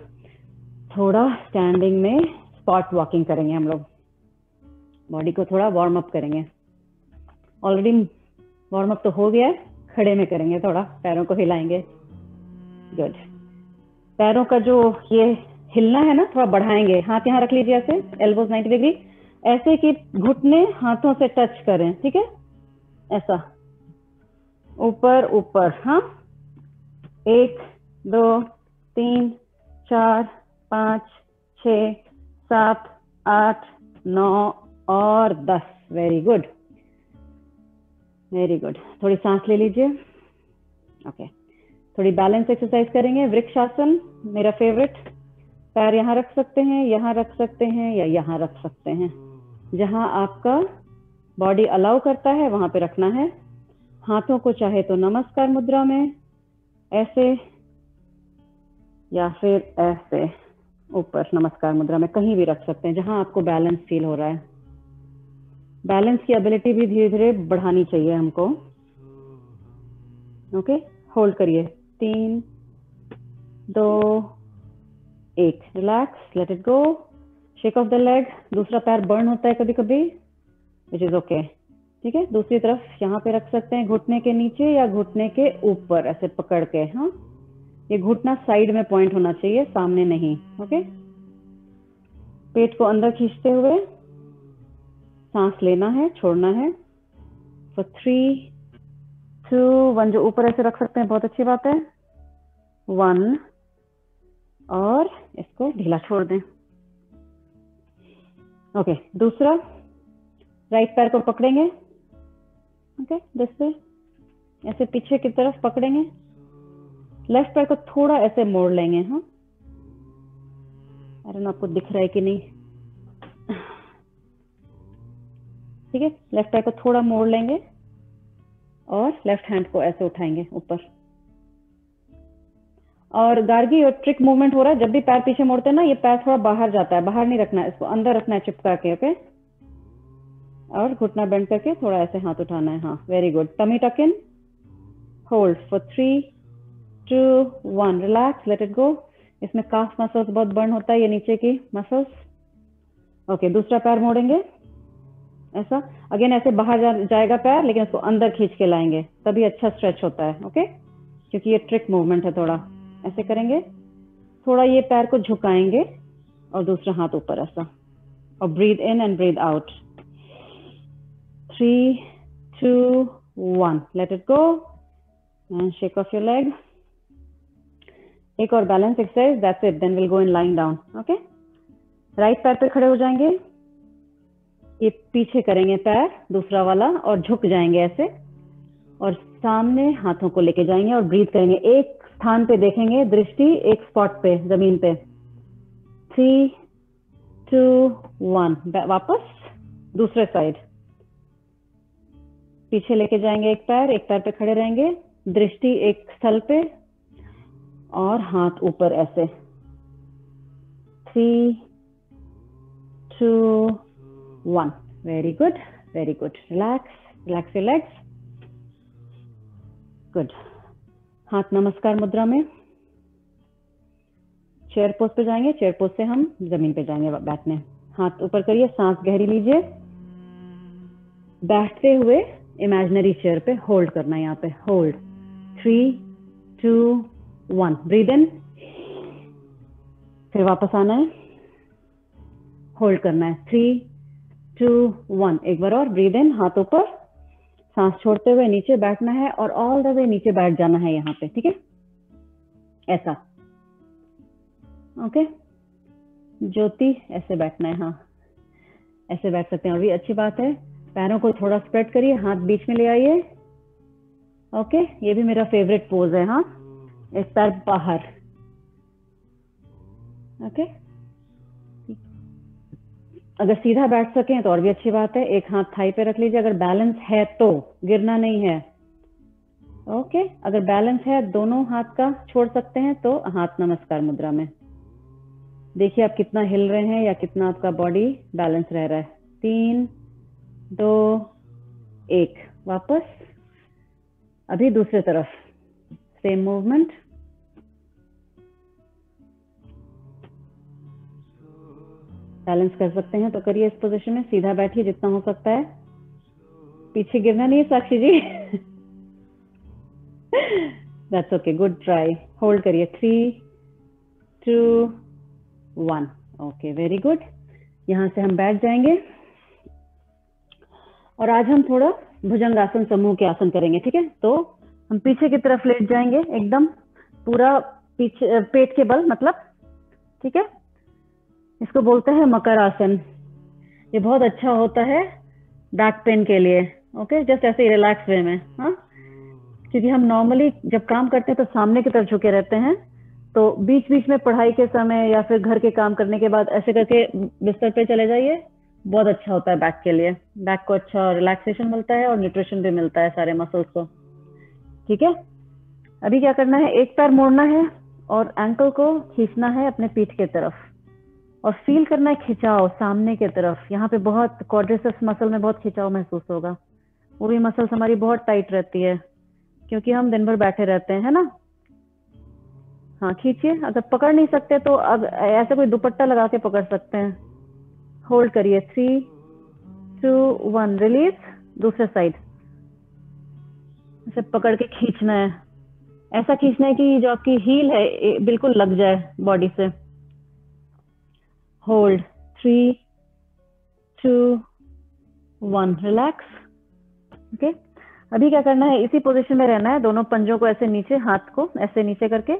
थोड़ा स्टैंडिंग में स्पॉट वॉकिंग करेंगे हम लोग, बॉडी को थोड़ा वार्म अप करेंगे। ऑलरेडी वार्म अप तो हो गया है, खड़े में करेंगे, थोड़ा पैरों को हिलाएंगे, गुड। पैरों का जो ये हिलना है ना, थोड़ा बढ़ाएंगे, हाथ यहाँ रख लीजिए ऐसे, एल्बोज 90 डिग्री, ऐसे कि घुटने हाथों से टच करें, ठीक है, ऐसा ऊपर ऊपर, हाँ, 1 2 3 4 5 6 7 8 9 और 10, वेरी गुड वेरी गुड। थोड़ी सांस ले लीजिए, ओके। थोड़ी बैलेंस एक्सरसाइज करेंगे, वृक्षासन मेरा फेवरेट। पैर यहाँ रख सकते हैं, यहाँ रख सकते हैं, या यहाँ रख सकते हैं, जहाँ आपका बॉडी अलाउ करता है वहां पे रखना है। हाथों को चाहे तो नमस्कार मुद्रा में ऐसे, या फिर ऐसे, ऊपर नमस्कार मुद्रा में कहीं भी रख सकते हैं जहां आपको बैलेंस फील हो रहा है। बैलेंस की एबिलिटी भी धीरे धीरे बढ़ानी चाहिए हमको। ओके, होल्ड करिए, 3 2 1, relax, let it go, shake of the leg. दूसरा पैर बर्न होता है कभी कभी, विच इज ओके। ठीक है, दूसरी तरफ यहाँ पे रख सकते हैं, घुटने के नीचे या घुटने के ऊपर ऐसे पकड़ के। हाँ, ये घुटना साइड में पॉइंट होना चाहिए, सामने नहीं। ओके, पेट को अंदर खींचते हुए सांस लेना है, छोड़ना है। फॉर 3 2 1, जो ऊपर ऐसे रख सकते हैं, बहुत अच्छी बात है। 1, और इसको ढीला छोड़ दें। ओके, दूसरा राइट पैर को पकड़ेंगे। ओके, दिस वे, ऐसे पीछे की तरफ पकड़ेंगे। लेफ्ट पैर को थोड़ा ऐसे मोड़ लेंगे। हाँ, आई डोंट नो आपको दिख रहा है कि नहीं। ठीक है, लेफ्ट पैर को थोड़ा मोड़ लेंगे और लेफ्ट हैंड को ऐसे उठाएंगे ऊपर। और गार्गी और ट्रिक मूवमेंट हो रहा है, जब भी पैर पीछे मोड़ते हैं ना, ये पैर थोड़ा बाहर जाता है, बाहर नहीं रखना है, इसको अंदर रखना है चिपका के। ओके, और घुटना बेंड करके थोड़ा ऐसे हाथ उठाना है। हाँ, very good. Tummy tuck in, hold for 3 2 1, relax, let it go. इसमें काफ मसल्स बहुत बर्न होता है, ये नीचे की मसल्स। ओके, दूसरा पैर मोड़ेंगे ऐसा, अगेन ऐसे बाहर जाएगा पैर, लेकिन इसको अंदर खींच के लाएंगे, तभी अच्छा स्ट्रेच होता है। ओके, क्योंकि ये ट्रिक मूवमेंट है। थोड़ा ऐसे करेंगे, थोड़ा ये पैर को झुकाएंगे और दूसरा हाथ ऊपर ऐसा, और breathe in and breathe out. 3 2 1, let it go and shake off your leg. एक और balance exercise, that's it, then will go in lying down. Okay, right पैर पे खड़े हो जाएंगे, ये पीछे करेंगे पैर दूसरा वाला और झुक जाएंगे ऐसे, और सामने हाथों को लेके जाएंगे और ब्रीथ करेंगे। एक स्थान पे देखेंगे, दृष्टि एक स्पॉट पे, जमीन पे। 3 2 1, वापस दूसरे साइड, पीछे लेके जाएंगे एक पैर पे खड़े रहेंगे, दृष्टि एक स्थल पे और हाथ ऊपर ऐसे। 3 2 1, very good, very good. Relax, relax your legs, good. हाथ नमस्कार मुद्रा में, चेयर पोज पे जाएंगे, चेयर पोज से हम जमीन पे जाएंगे बैठने। हाथ ऊपर करिए, सांस गहरी लीजिए, बैठते हुए इमेजिनरी चेयर पे होल्ड करना है, यहाँ पे होल्ड। 3 2 1, ब्रीद इन, फिर वापस आना है, होल्ड करना है। 3 2 1, एक बार और, ब्रीद इन, हाथ ऊपर, सांस छोड़ते हुए नीचे बैठना है और ऑल द वे नीचे बैठ जाना है यहाँ पे। ठीक है, ऐसा। ओके, ज्योति ऐसे बैठना है। हाँ, ऐसे बैठ सकते हैं, और भी अच्छी बात है। पैरों को थोड़ा स्प्रेड करिए, हाथ बीच में ले आइए। ओके, ये भी मेरा फेवरेट पोज है। हाँ, एक पैर बाहर। ओके, अगर सीधा बैठ सकें तो और भी अच्छी बात है। एक हाथ थाई पे रख लीजिए, अगर बैलेंस है तो, गिरना नहीं है। ओके, अगर बैलेंस है, दोनों हाथ का छोड़ सकते हैं तो हाथ नमस्कार मुद्रा में। देखिए आप कितना हिल रहे हैं या कितना आपका बॉडी बैलेंस रह रहा है। 3 2 1, वापस। अभी दूसरी तरफ सेम मूवमेंट। बैलेंस कर सकते हैं तो करिए इस पोजीशन में, सीधा बैठिए जितना हो सकता है, पीछे गिरना नहीं है Sakshi ji. That's okay, good try. Hold करिए, 3 2 1, ओके, वेरी गुड। यहाँ से हम बैठ जाएंगे और आज हम थोड़ा भुजंगासन समूह के आसन करेंगे। ठीक है, तो हम पीछे की तरफ लेट जाएंगे, एकदम पूरा पीछे, पेट के बल मतलब। ठीक है, इसको बोलते हैं मकर आसन। ये बहुत अच्छा होता है बैक पेन के लिए। ओके, जस्ट ऐसे ही रिलैक्स वे में। हाँ, क्योंकि हम नॉर्मली जब काम करते हैं तो सामने की तरफ झुके रहते हैं, तो बीच बीच में पढ़ाई के समय या फिर घर के काम करने के बाद ऐसे करके बिस्तर पे चले जाइए, बहुत अच्छा होता है बैक के लिए। बैक को अच्छा रिलैक्सेशन मिलता है और न्यूट्रिशन भी मिलता है सारे मसल्स को। ठीक है, अभी क्या करना है, एक पैर मोड़ना है और एंकल को खींचना है अपने पीठ के तरफ। और फील करना है खिंचाव सामने की तरफ। यहाँ पे बहुत क्वाड्रिसेप्स मसल में बहुत खिंचाव महसूस होगा। वो भी मसल्स हमारी बहुत टाइट रहती है क्योंकि हम दिन भर बैठे रहते हैं, है ना। हाँ खींचिए। अगर पकड़ नहीं सकते तो अब ऐसे कोई दुपट्टा लगा के पकड़ सकते हैं। होल्ड करिए। 3, 2, 1 रिलीज। दूसरे साइड ऐसे पकड़ के खींचना है। ऐसा खींचना है कि जो आपकी हील है बिल्कुल लग जाए बॉडी से। होल्ड। 3, 2, 1 रिलैक्स। ओके, अभी क्या करना है, इसी पोजीशन में रहना है। दोनों पंजों को ऐसे नीचे, हाथ को ऐसे नीचे करके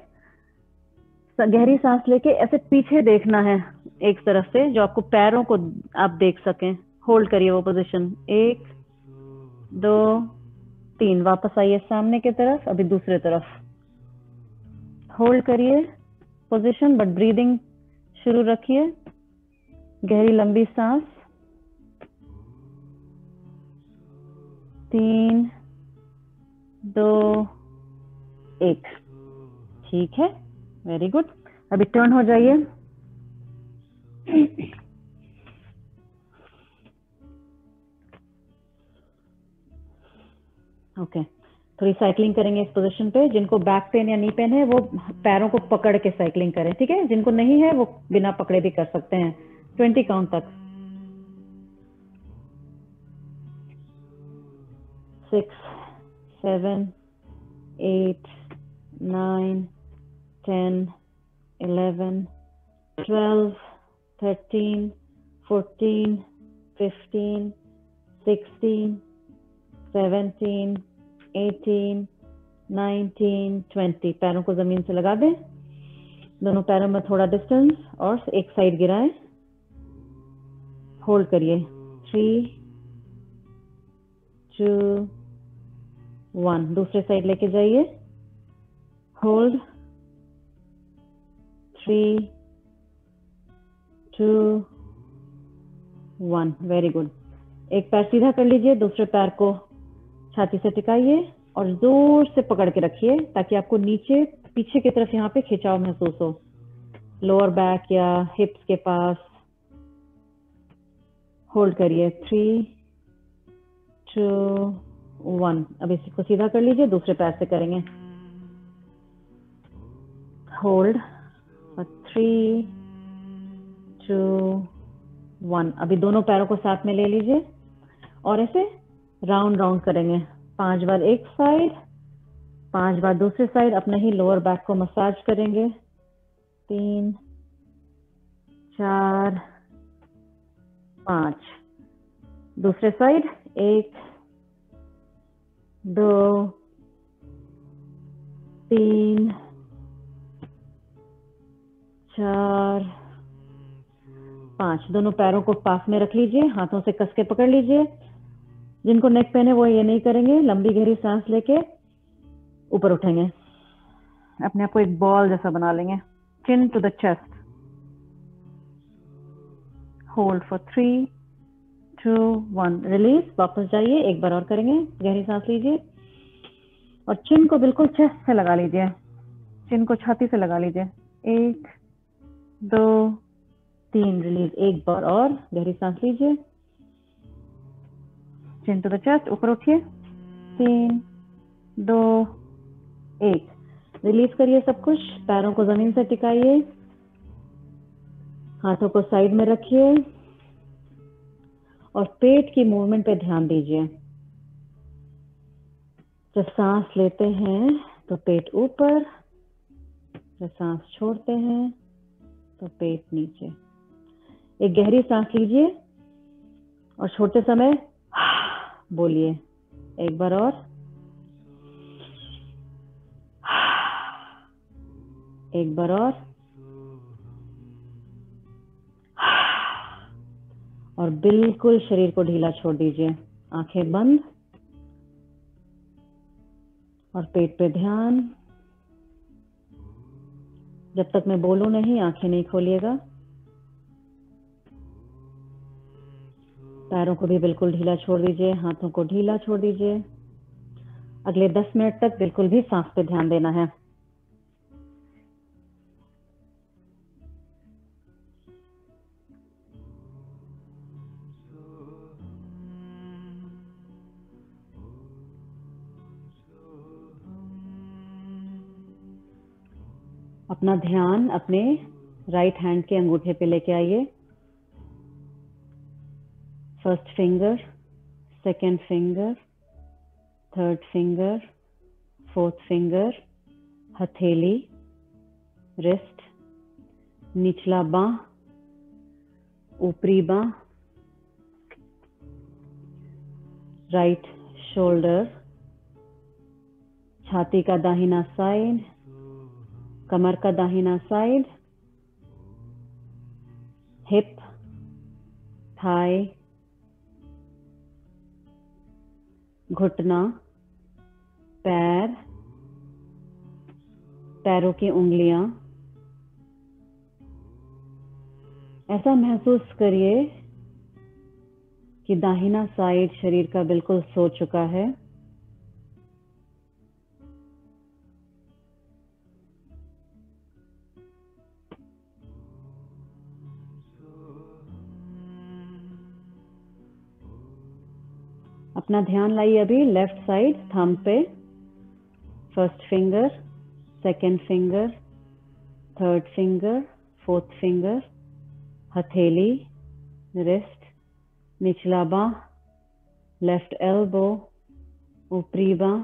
गहरी सांस लेके ऐसे पीछे देखना है एक तरफ से, जो आपको पैरों को आप देख सकें। होल्ड करिए वो पोजीशन। 1, 2, 3। वापस आइए सामने की तरफ, अभी दूसरे तरफ। होल्ड करिए पोजीशन, बट ब्रीदिंग शुरू रखिए। गहरी लंबी सांस। 3, 2, 1। ठीक है, वेरी गुड। अभी टर्न हो जाइए। ओके, थोड़ी साइकिलिंग करेंगे इस पोजीशन पे। जिनको बैक पेन या नी पेन है वो पैरों को पकड़ के साइकिलिंग करें, ठीक है। जिनको नहीं है वो बिना पकड़े भी कर सकते हैं। 20 काउंट तक। 6, 7, 8, 9, 10, 11, 12, 13, 14, 15, 16, 17, 18, 19, 20। पैरों को जमीन से लगा दें। दोनों पैरों में थोड़ा डिस्टेंस और एक साइड गिराएं। होल्ड करिए। 3, 2, 1। दूसरे साइड लेके जाइए। होल्ड। 3, 2, 1। Very good. एक पैर सीधा कर लीजिए, दूसरे पैर को छाती से टिकाइए और जोर से पकड़ के रखिए ताकि आपको नीचे पीछे की तरफ यहाँ पे खिंचाव महसूस हो, लोअर बैक या हिप्स के पास। होल्ड करिए। 3, 2, 1। अब इसको सीधा कर लीजिए, दूसरे पैर से करेंगे। होल्ड। 3, 2, 1। अभी दोनों पैरों को साथ में ले लीजिए और ऐसे राउंड राउंड करेंगे। 5 बार एक साइड, 5 बार दूसरी साइड। अपने ही लोअर बैक को मसाज करेंगे। 3, 4, 5। दूसरे साइड। 1, 2, 3, 4, 5। दोनों पैरों को पास में रख लीजिए, हाथों से कस के पकड़ लीजिए। जिनको नेक पेन है वो ये नहीं करेंगे। लंबी गहरी सांस लेके ऊपर उठेंगे, अपने आप को एक बॉल जैसा बना लेंगे। Chin to the chest. Hold for 3, 2, 1 release. वापस जाइए, एक बार और करेंगे। गहरी सांस लीजिए और चिन को बिल्कुल चेस्ट से लगा लीजिए, चिन को छाती से लगा लीजिए। 1, 2, 3 रिलीज। एक बार और गहरी सांस लीजिए, चिन टू द चेस्ट, ऊपर उठिए। 3, 2, 1 रिलीज करिए सब कुछ। पैरों को जमीन से टिकाइए, हाथों को साइड में रखिए और पेट की मूवमेंट पे ध्यान दीजिए। जब सांस लेते हैं तो पेट ऊपर, जब सांस छोड़ते हैं तो पेट नीचे। एक गहरी सांस लीजिए और छोड़ते समय बोलिए। एक बार और। एक बार और बिल्कुल शरीर को ढीला छोड़ दीजिए। आंखें बंद और पेट पे ध्यान। जब तक मैं बोलूं नहीं, आंखें नहीं खोलिएगा। पैरों को भी बिल्कुल ढीला छोड़ दीजिए, हाथों को ढीला छोड़ दीजिए। अगले 10 मिनट तक बिल्कुल भी सांस पे ध्यान देना है। अपना ध्यान अपने राइट हैंड के अंगूठे पे लेके आइए। First finger, second finger, third finger, fourth finger, हथेली, रिस्ट, निचला बांह, ऊपरी बांह, राइट शोल्डर, छाती का दाहिना साइड, कमर का दाहिना साइड, हिप, थाई, घुटना, पैर, पैरों की उंगलियां। ऐसा महसूस करिए कि दाहिना साइड शरीर का बिल्कुल सो चुका है। अपना ध्यान लाइए अभी लेफ्ट साइड थंब पे। First finger, second finger, third finger, fourth finger, हथेली, रिस्ट, निचला बांह, लेफ्ट एल्बो, ऊपरी बांह,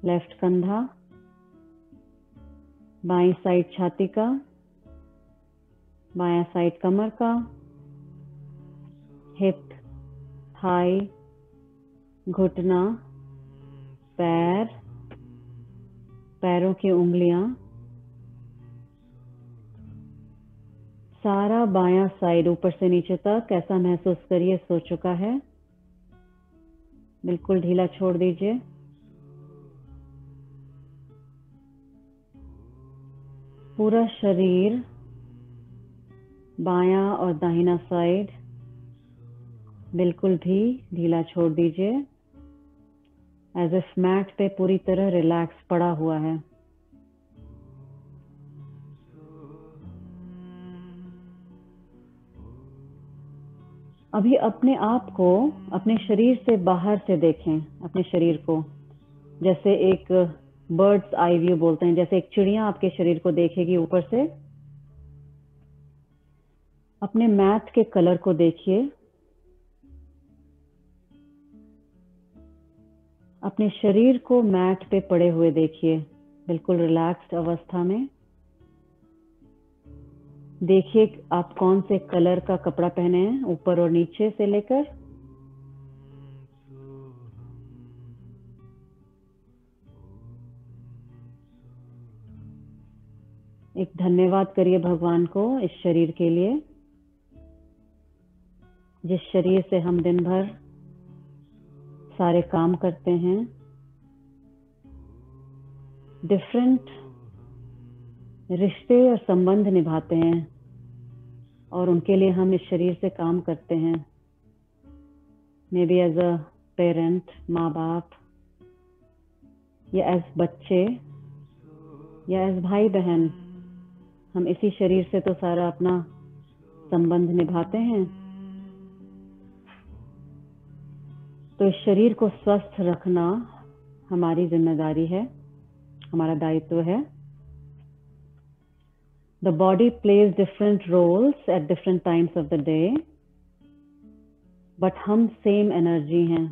लेफ्ट कंधा, बाईं साइड छाती का, बायां साइड कमर का, हिप, थाई, घुटना, पैर, पैरों की उंगलियां, सारा बायां साइड ऊपर से नीचे तक ऐसा महसूस करिए सो चुका है। बिल्कुल ढीला छोड़ दीजिए। पूरा शरीर बायां और दाहिना साइड बिल्कुल भी ढीला छोड़ दीजिए। एज इफ मैट पे पूरी तरह रिलैक्स पड़ा हुआ है। अभी अपने आप को अपने शरीर से बाहर से देखें, अपने शरीर को जैसे एक बर्ड्स आई व्यू बोलते हैं, जैसे एक चिड़िया आपके शरीर को देखेगी ऊपर से। अपने मैट के कलर को देखिए, अपने शरीर को मैट पे पड़े हुए देखिए, बिल्कुल रिलैक्स्ड अवस्था में। देखिए आप कौन से कलर का कपड़ा पहने हैं, ऊपर और नीचे से लेकर। एक धन्यवाद करिए भगवान को इस शरीर के लिए, जिस शरीर से हम दिन भर सारे काम करते हैं, डिफरेंट रिश्ते और संबंध निभाते हैं और उनके लिए हम इस शरीर से काम करते हैं। Maybe as a parent, माँ बाप, या एज बच्चे, या एज भाई बहन, हम इसी शरीर से तो सारा अपना संबंध निभाते हैं। तो इस शरीर को स्वस्थ रखना हमारी जिम्मेदारी है, हमारा दायित्व है। The body plays different roles at different times of the day, but हम सेम एनर्जी हैं।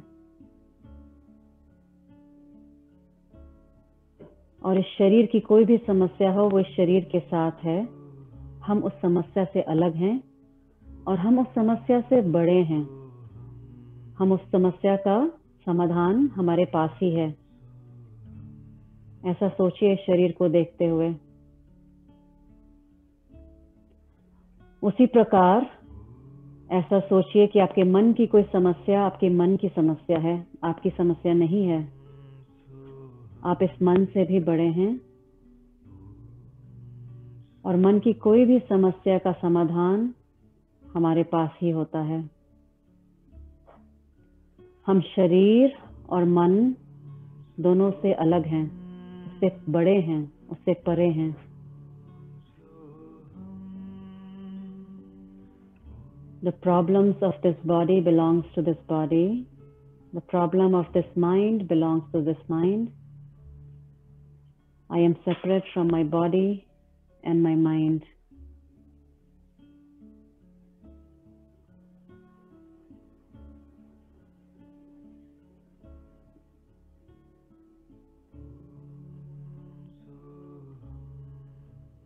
और इस शरीर की कोई भी समस्या हो, वो इस शरीर के साथ है। हम उस समस्या से अलग हैं और हम उस समस्या से बड़े हैं। हम उस समस्या का समाधान हमारे पास ही है। ऐसा सोचिए इस शरीर को देखते हुए। उसी प्रकार ऐसा सोचिए कि आपके मन की कोई समस्या आपके मन की समस्या है, आपकी समस्या नहीं है। आप इस मन से भी बड़े हैं और मन की कोई भी समस्या का समाधान हमारे पास ही होता है। हम शरीर और मन दोनों से अलग हैं, उससे बड़े हैं, उससे परे हैं। The problems of this body belongs to this body. The problem of this mind belongs to this mind. I am separate from my body and my mind.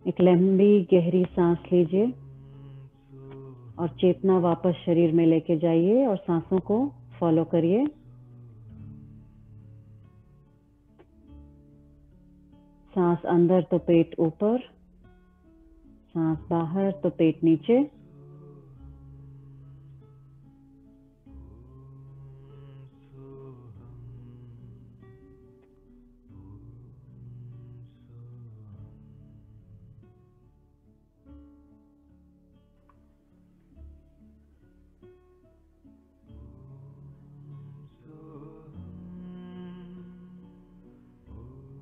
एक लंबी गहरी सांस लीजिए और चेतना वापस शरीर में लेके जाइए और सांसों को फॉलो करिए। सांस अंदर तो पेट ऊपर, सांस बाहर तो पेट नीचे।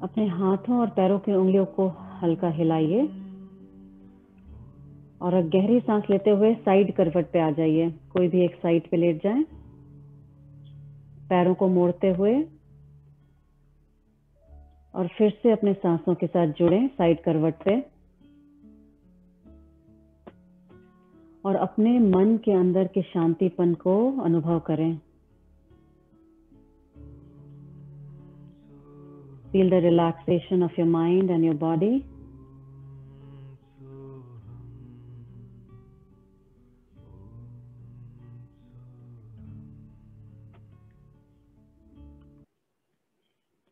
अपने हाथों और पैरों की उंगलियों को हल्का हिलाइए और गहरी सांस लेते हुए साइड करवट पे आ जाइए। कोई भी एक साइड पे लेट जाएं, पैरों को मोड़ते हुए, और फिर से अपने सांसों के साथ जुड़ें साइड करवट पे। और अपने मन के अंदर के शांतिपन को अनुभव करें। Feel the relaxation of your mind and your body.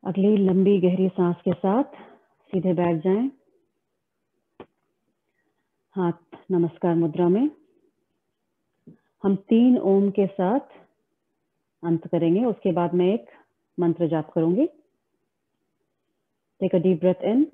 अगली लंबी गहरी सांस के साथ सीधे बैठ जाएं, हाथ नमस्कार मुद्रा में। हम 3 ओम के साथ अंत करेंगे, उसके बाद मैं एक मंत्र जाप करूंगी। Take a deep breath in.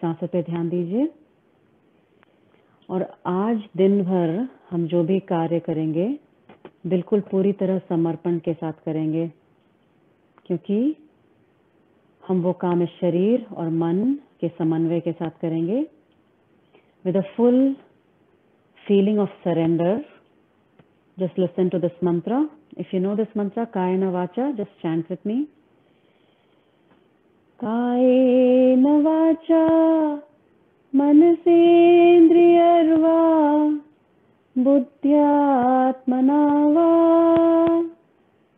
सांसों पे ध्यान दीजिए। और आज दिन भर हम जो भी कार्य करेंगे बिल्कुल पूरी तरह समर्पण के साथ करेंगे, क्योंकि हम वो काम इस शरीर और मन के समन्वय के साथ करेंगे। With a full feeling of surrender, just listen to this mantra. If you know this mantra, Kayena Vacha, just chant with me. Kayena Vacha मनसेन्द्रियर्वा बुद्ध्यात्मना वा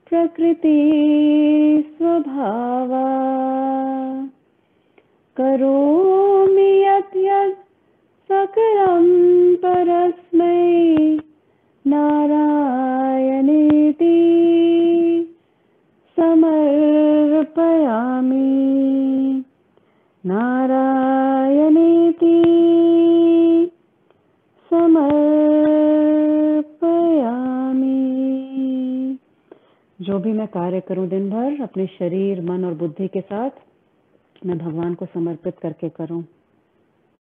प्रकृति स्वभावा करोमि यत् यत् सकलं परस्मै नारायणेति समर्पयामि। नारायणेति समर्पयामि। जो भी मैं कार्य करूं दिन भर अपने शरीर, मन और बुद्धि के साथ मैं भगवान को समर्पित करके करूं।